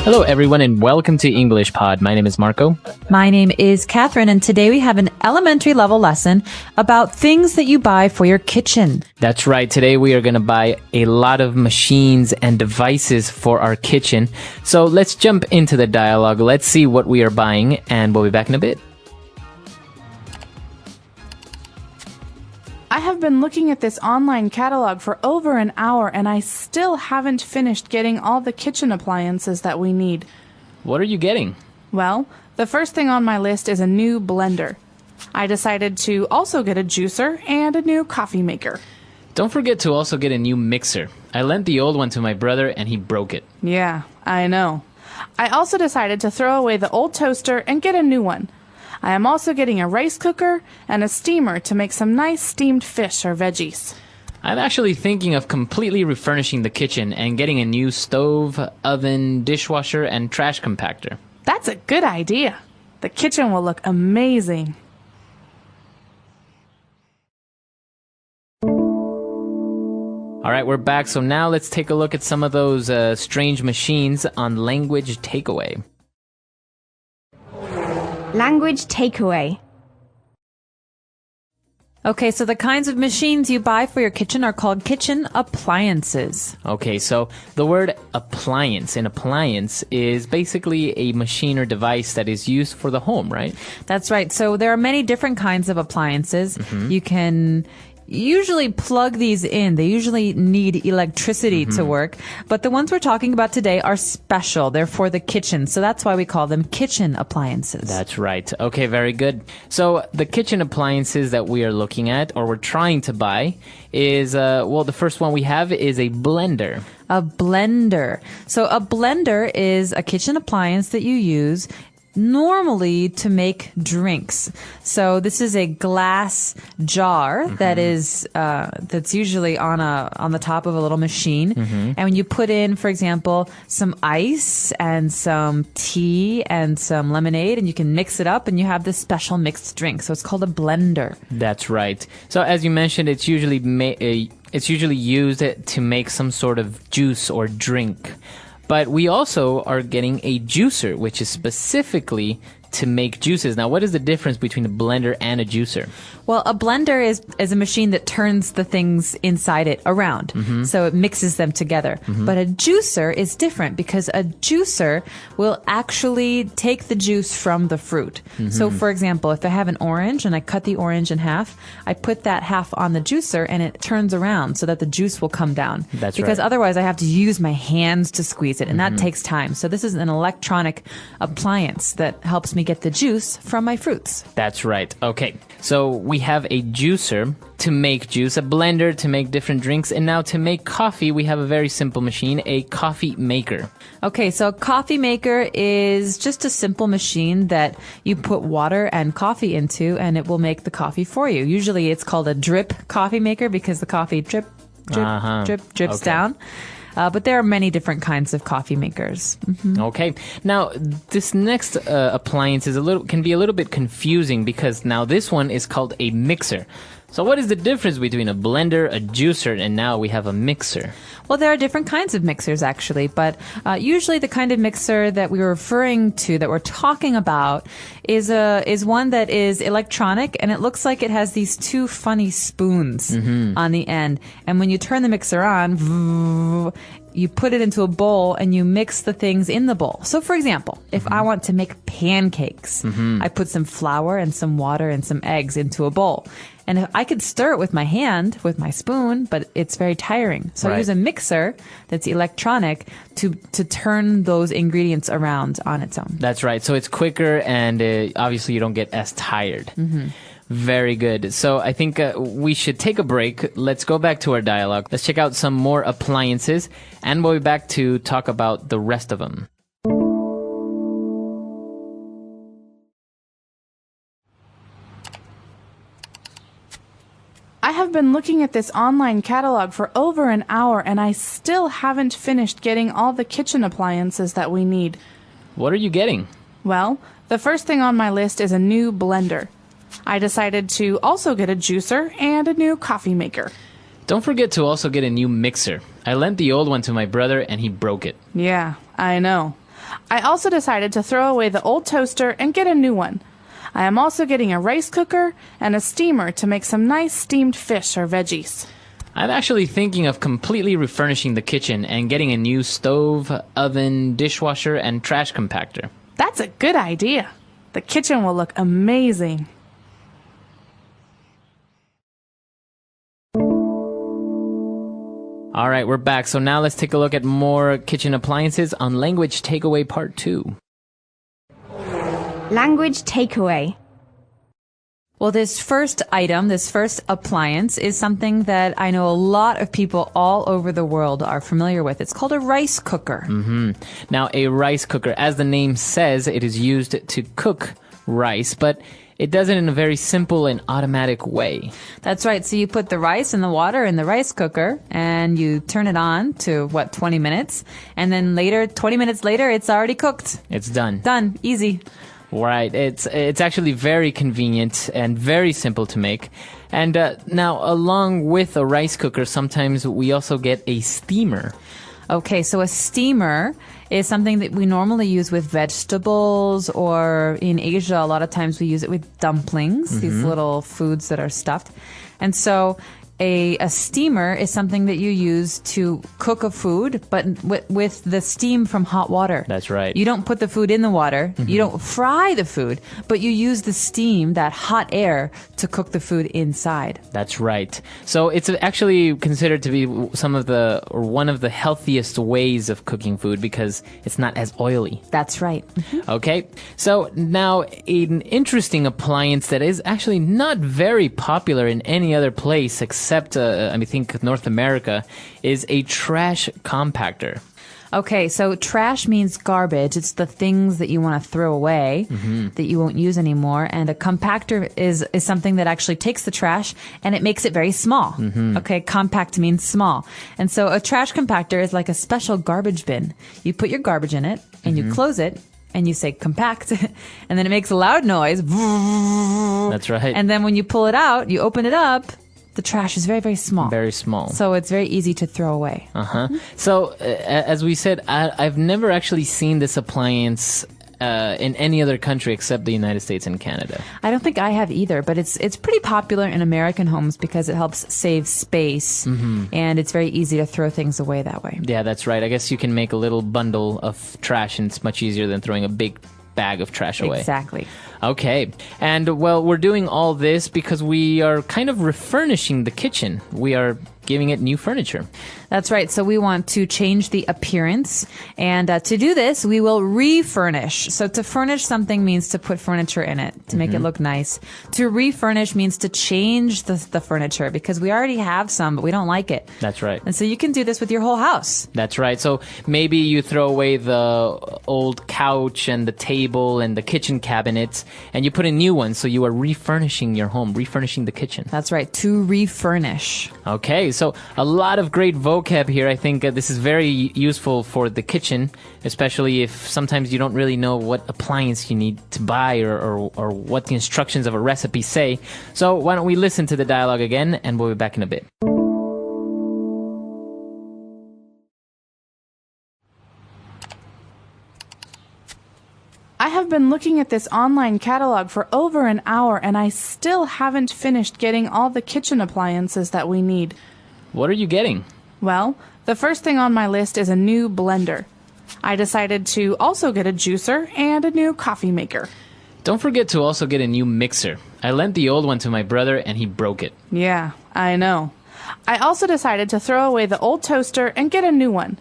Hello, everyone, and welcome to English Pod. My name is Marco. My name is Catherine, and today we have an elementary level lesson about things that you buy for your kitchen. That's right. Today we are going to buy a lot of machines and devices for our kitchen. So let's jump into the dialogue. Let's see what we are buying, and we'll be back in a bit. I have been looking at this online catalog for over an hour and I still haven't finished getting all the kitchen appliances that we need. What are you getting? Well, the first thing on my list is a new blender. I decided to also get a juicer and a new coffee maker. Don't forget to also get a new mixer. I lent the old one to my brother and he broke it. Yeah, I know. I also decided to throw away the old toaster and get a new one. I am also getting a rice cooker and a steamer to make some nice steamed fish or veggies. I'm actually thinking of completely refurnishing the kitchen and getting a new stove, oven, dishwasher, and trash compactor. That's a good idea. The kitchen will look amazing. All right, we're back. So now let's take a look at some of those strange machines on language takeaway. Language takeaway. Okay, so the kinds of machines you buy for your kitchen are called kitchen appliances. Okay, so the word appliance, an appliance is basically a machine or device that is used for the home, right? That's right. So there are many different kinds of appliances. You can usually plug these in. They usually need electricity to work. But the ones we're talking about today are special. They're for the kitchen. So that's why we call them kitchen appliances. That's right. Okay, very good. So the kitchen appliances that we are looking at or we're trying to buy is, the first one we have is a blender. A blender. So a blender is a kitchen appliance that you use normally to make drinks. So this is a glass jar that is that's usually on the top of a little machine. And when you put in, for example, some ice and some tea and some lemonade, and you can mix it up, and you have this special mixed drink. So it's called a blender. That's right. So as you mentioned, it's usually used to make some sort of juice or drink. But we also are getting a juicer, which is specifically to make juices. Now, what is the difference between a blender and a juicer? Well, a blender is a machine that turns the things inside it around. So it mixes them together. But a juicer is different because a juicer will actually take the juice from the fruit. So, for example, if I have an orange and I cut the orange in half, I put that half on the juicer and it turns around so that the juice will come down. That's because right. otherwise I have to use my hands to squeeze it, and that takes time. So this is an electronic appliance that helps me get the juice from my fruits. That's right. Okay. So we have a juicer to make juice, a blender to make different drinks, and now to make coffee, we have a very simple machine, a coffee maker. Okay, so a coffee maker is just a simple machine that you put water and coffee into, and it will make the coffee for you. Usually it's called a drip coffee maker because the coffee drips Okay. down. But there are many different kinds of coffee makers. Okay. Now, this next appliance can be a little bit confusing because now this one is called a mixer. So what is the difference between a blender, a juicer, and now we have a mixer? Well, there are different kinds of mixers, actually, but usually the kind of mixer that we were referring to, that we're talking about, is one that is electronic, and it looks like it has these two funny spoons on the end. And when you turn the mixer on, you put it into a bowl and you mix the things in the bowl. So, for example, if I want to make pancakes, I put some flour and some water and some eggs into a bowl. And I could stir it with my hand, with my spoon, but it's very tiring. So I use a mixer that's electronic to turn those ingredients around on its own. That's right. So it's quicker and obviously you don't get as tired. Very good. So I think we should take a break. Let's go back to our dialogue. Let's check out some more appliances and we'll be back to talk about the rest of them. I have been looking at this online catalog for over an hour and I still haven't finished getting all the kitchen appliances that we need. What are you getting? Well, the first thing on my list is a new blender. I decided to also get a juicer and a new coffee maker. Don't forget to also get a new mixer. I lent the old one to my brother and he broke it. Yeah, I know. I also decided to throw away the old toaster and get a new one. I am also getting a rice cooker and a steamer to make some nice steamed fish or veggies. I'm actually thinking of completely refurnishing the kitchen and getting a new stove, oven, dishwasher, and trash compactor. That's a good idea. The kitchen will look amazing. All right, we're back. So now let's take a look at more kitchen appliances on Language Takeaway Part 2. Language takeaway. Well, this first item, this first appliance is something that I know a lot of people all over the world are familiar with. It's called a rice cooker. Now, a rice cooker, as the name says, it is used to cook rice, but it does it in a very simple and automatic way. That's right. So you put the rice and the water in the rice cooker and you turn it on to 20 minutes. And then later, 20 minutes later, it's already cooked. It's done. Done. Easy. Right. It's actually very convenient and very simple to make. And now, along with a rice cooker, sometimes we also get a steamer. Okay, so a steamer is something that we normally use with vegetables, or in Asia, a lot of times we use it with dumplings, these little foods that are stuffed. And so a steamer is something that you use to cook a food, but with the steam from hot water. That's right. You don't put the food in the water. You don't fry the food, but you use the steam, that hot air, to cook the food inside. That's right. So it's actually considered to be one of the healthiest ways of cooking food because it's not as oily. That's right. Okay. So now an interesting appliance that is actually not very popular in any other place except I think North America is a trash compactor. Okay, so trash means garbage. It's the things that you want to throw away, that you won't use anymore. And a compactor is something that actually takes the trash and it makes it very small. Okay, compact means small. And so a trash compactor is like a special garbage bin. You put your garbage in it and you close it and you say compact, and then it makes a loud noise. That's right. And then when you pull it out, you open it up, the trash is very, very small. Very small. So it's very easy to throw away. So, as we said, I've never actually seen this appliance in any other country except the United States and Canada. I don't think I have either, but it's pretty popular in American homes because it helps save space, and it's very easy to throw things away that way. Yeah, that's right. I guess you can make a little bundle of trash, and it's much easier than throwing a big bag of trash away. Exactly. Okay. And, well, we're doing all this because we are kind of refurnishing the kitchen. We are giving it new furniture. That's right. So we want to change the appearance. And to do this, we will refurnish. So to furnish something means to put furniture in it, to make it look nice. To refurnish means to change the furniture because we already have some, but we don't like it. That's right. And so you can do this with your whole house. That's right. So maybe you throw away the old couch and the table and the kitchen cabinets and you put in new ones. So you are refurnishing your home, refurnishing the kitchen. That's right. To refurnish. Okay. So a lot of great vocab here. I think this is very useful for the kitchen, especially if sometimes you don't really know what appliance you need to buy or what the instructions of a recipe say. So why don't we listen to the dialogue again, and we'll be back in a bit. I have been looking at this online catalog for over an hour and I still haven't finished getting all the kitchen appliances that we need. What are you getting? Well, the first thing on my list is a new blender. I decided to also get a juicer and a new coffee maker. Don't forget to also get a new mixer. I lent the old one to my brother and he broke it. Yeah, I know. I also decided to throw away the old toaster and get a new one.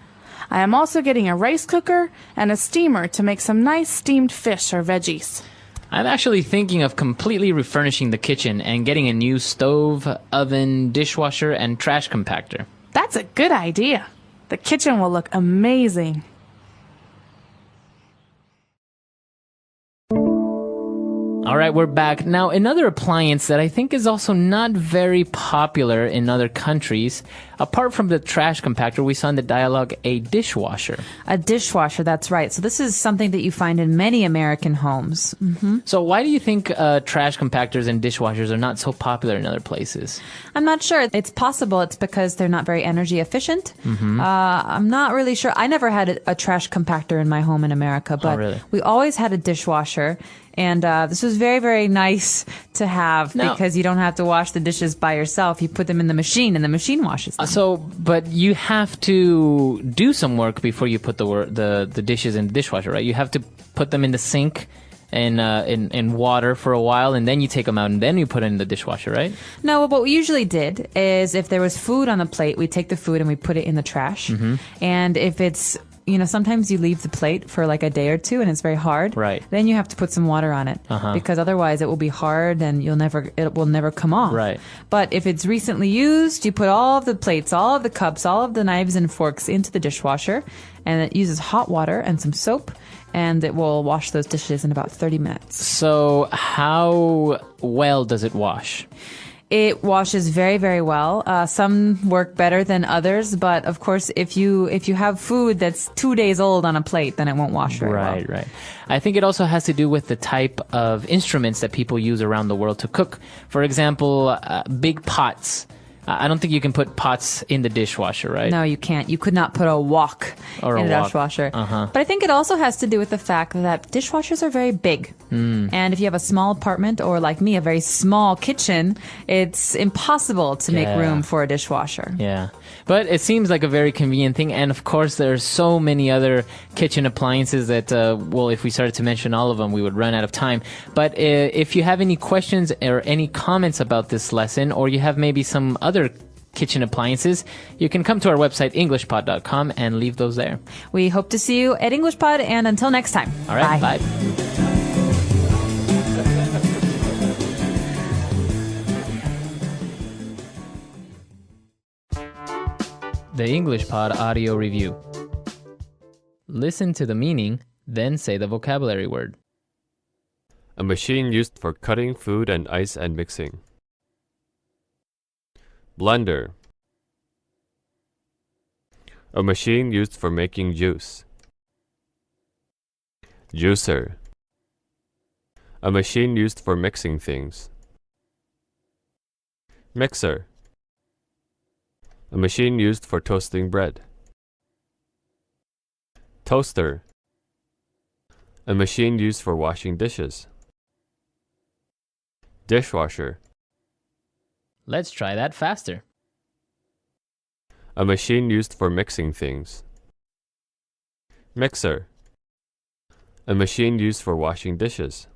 I am also getting a rice cooker and a steamer to make some nice steamed fish or veggies. I'm actually thinking of completely refurnishing the kitchen and getting a new stove, oven, dishwasher, and trash compactor. That's a good idea. The kitchen will look amazing. All right, we're back. Now, another appliance that I think is also not very popular in other countries, apart from the trash compactor, we saw in the dialogue a dishwasher. A dishwasher, that's right. So this is something that you find in many American homes. So why do you think trash compactors and dishwashers are not so popular in other places? I'm not sure. It's possible it's because they're not very energy efficient. I'm not really sure. I never had a trash compactor in my home in America, but really? we always had a dishwasher. And this was very, very nice to have because you don't have to wash the dishes by yourself. You put them in the machine, and the machine washes them. But you have to do some work before you put the dishes in the dishwasher, right? You have to put them in the sink in water for a while, and then you take them out, and then you put it in the dishwasher, right? No, what we usually did is if there was food on the plate, we take the food and we put it in the trash. And if it's sometimes you leave the plate for like a day or two and it's very hard. Right. Then you have to put some water on it because otherwise it will be hard and it will never come off. Right. But if it's recently used, you put all of the plates, all of the cups, all of the knives and forks into the dishwasher, and it uses hot water and some soap, and it will wash those dishes in about 30 minutes. So how well does it wash? It washes very, very well. Some work better than others, but of course, if you have food that's 2 days old on a plate, then it won't wash very well. Right. I think it also has to do with the type of instruments that people use around the world to cook. For example, big pots. I don't think you can put pots in the dishwasher, right? No, you can't. You could not put a wok Or in a a wok. dishwasher. But I think it also has to do with the fact that dishwashers are very big. And if you have a small apartment or, like me, a very small kitchen, it's impossible to make room for a dishwasher. Yeah. But it seems like a very convenient thing. And of course, there are so many other kitchen appliances that, if we started to mention all of them, we would run out of time. But if you have any questions or any comments about this lesson, or you have maybe some other kitchen appliances, you can come to our website, englishpod.com, and leave those there. We hope to see you at EnglishPod, and until next time. All right. Bye. The English Pod Audio Review. Listen to the meaning, then say the vocabulary word. A machine used for cutting food and ice and mixing. Blender. A machine used for making juice. Juicer. A machine used for mixing things. Mixer. A machine used for toasting bread. Toaster. A machine used for washing dishes. Dishwasher. Let's try that faster. A machine used for mixing things. Mixer. A machine used for washing dishes.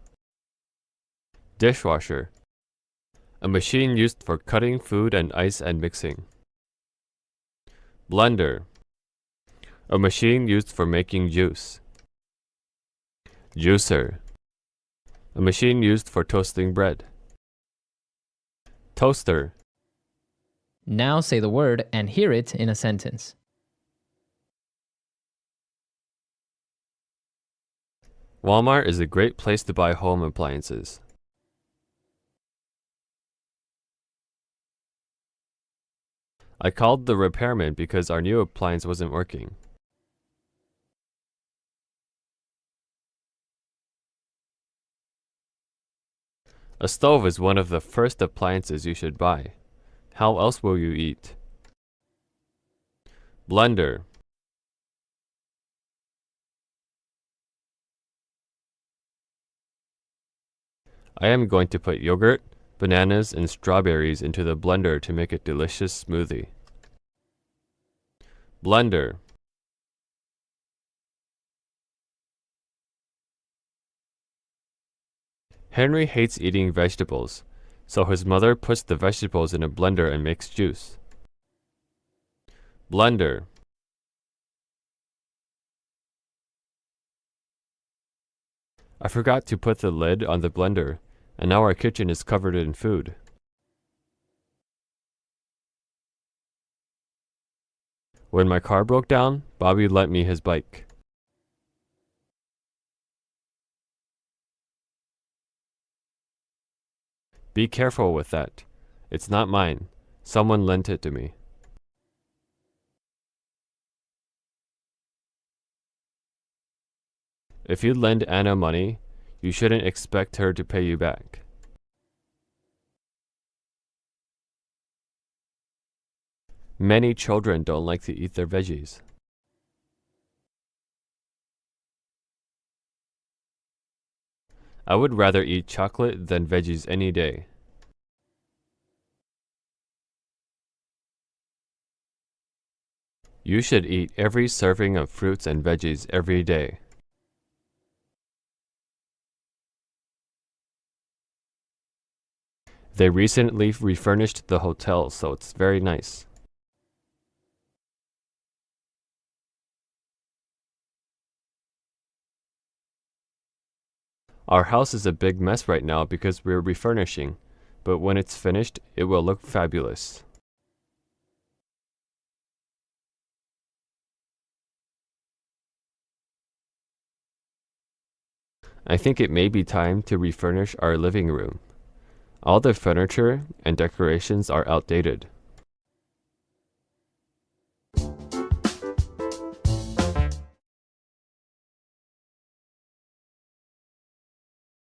Dishwasher. A machine used for cutting food and ice and mixing. Blender. A machine used for making juice. Juicer. A machine used for toasting bread. Toaster. Now say the word and hear it in a sentence. Walmart is a great place to buy home appliances. I called the repairman because our new appliance wasn't working. A stove is one of the first appliances you should buy. How else will you eat? Blender. I am going to put yogurt, bananas, and strawberries into the blender to make a delicious smoothie. Blender. Henry hates eating vegetables, so his mother puts the vegetables in a blender and makes juice. Blender. I forgot to put the lid on the blender, and now our kitchen is covered in food. When my car broke down, Bobby lent me his bike. Be careful with that. It's not mine. Someone lent it to me. If you lend Anna money, you shouldn't expect her to pay you back. Many children don't like to eat their veggies. I would rather eat chocolate than veggies any day. You should eat every serving of fruits and veggies every day. They recently refurnished the hotel, so it's very nice. Our house is a big mess right now because we're refurnishing, but when it's finished, it will look fabulous. I think it may be time to refurnish our living room. All the furniture and decorations are outdated.